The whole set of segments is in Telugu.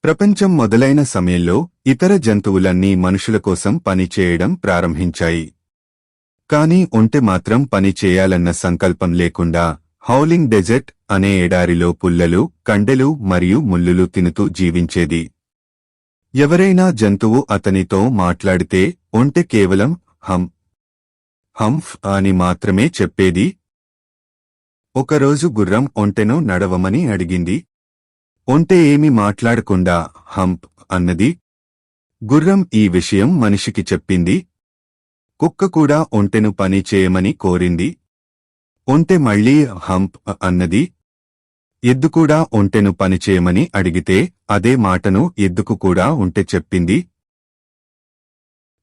ప్రపంచం మొదలైన సమయంలో ఇతర జంతువులన్నీ మనుషుల కోసం పని చేయడం ప్రారంభించాయి. కాని ఒంటె మాత్రం పని చేయాలన్న సంకల్పం లేకుండా హౌలింగ్ డెజర్ట్ అనే ఎడారిలో పుల్లలు, కండెలు మరియు ముల్లులు తినుతూ జీవించేది. ఎవరైనా జంతువు అతనితో మాట్లాడితే ఒంటె కేవలం హం హంఫ్ అని మాత్రమే చెప్పేది. ఒకరోజు గుర్రం ఒంటెను నడవమని అడిగింది. ఒంటె ఏమీ మాట్లాడకుండా హంప్ అన్నది. గుర్రం ఈ విషయం మనిషికి చెప్పింది. కుక్క కూడా ఒంటెను పని చేయమని కోరింది. ఒంటె మళ్లీ హంప్ అన్నది. ఎద్దు కూడా ఒంటెను పనిచేయమని అడిగితే అదే మాటను ఎద్దుకు కూడా ఒంటె చెప్పింది.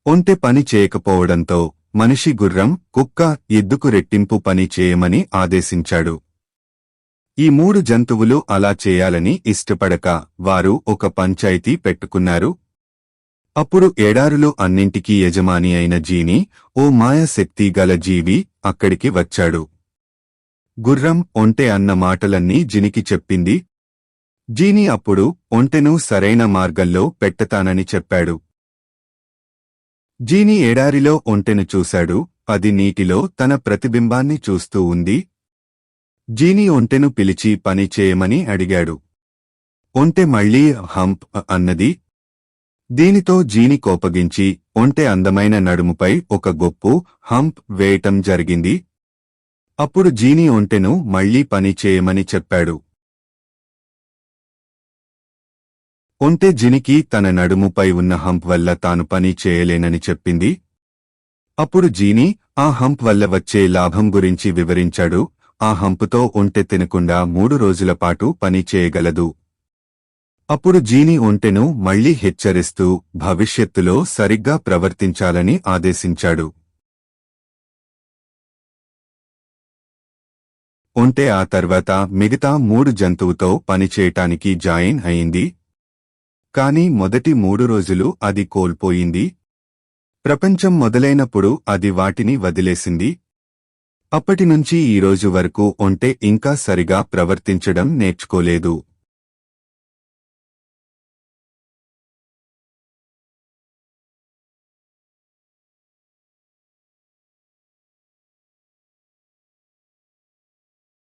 ఒంటె పని చేయకపోవడంతో మనిషి గుర్రం, కుక్క, ఎద్దుకు రెట్టింపు పని చేయమని ఆదేశించాడు. ఈ మూడు జంతువులు అలా చేయాలని ఇష్టపడక వారు ఒక పంచాయితీ పెట్టుకున్నారు. అప్పుడు ఎడారులు అన్నింటికీ యజమాని అయిన జీని, ఓ మాయాశక్తి గల జీవి, అక్కడికి వచ్చాడు. గుర్రం, ఒంటె అన్న మాటలన్నీ జీనికి చెప్పింది. జీని అప్పుడు ఒంటెను సరైన మార్గంలో పెట్టతానని చెప్పాడు. జీని ఎడారిలో ఒంటెను చూశాడు. అది నీటిలో తన ప్రతిబింబాన్ని చూస్తూ ఉంది. జీని ఒంటెను పిలిచి పని చేయమని అడిగాడు. ఒంటె మళ్లీ హంప్ అన్నది. దీనితో జీని కోపగించి ఒంటె అందమైన నడుముపై ఒక గొప్పు హంప్ వేయటం జరిగింది. అప్పుడు జీని ఒంటెను మళ్లీ పని చేయమని చెప్పాడు. ఒంటె జీనికి తన నడుముపై ఉన్న హంప్ వల్ల తాను పని చేయలేనని చెప్పింది. అప్పుడు జీని ఆ హంప్ వల్ల వచ్చే లాభం గురించి వివరించాడు. ఆ హంపుతో ఒంటె తినకుండా 3 రోజుల పాటు పని చేయగలదు. అప్పుడు జీని ఒంటెను మళ్లీ హెచ్చరిస్తూ భవిష్యత్తులో సరిగ్గా ప్రవర్తించాలని ఆదేశించాడు. ఒంటె ఆ తర్వాత మిగతా 3 జంతువుతో పనిచేయటానికి జాయిన్ అయింది. కాని మొదటి 3 రోజులు అది కోల్పోయింది. ప్రపంచం మొదలైనప్పుడు అది వాటిని వదిలేసింది. అప్పటినుంచి ఈ రోజు వరకు ఒంటె ఇంకా సరిగా ప్రవర్తించడం నేర్చుకోలేదు.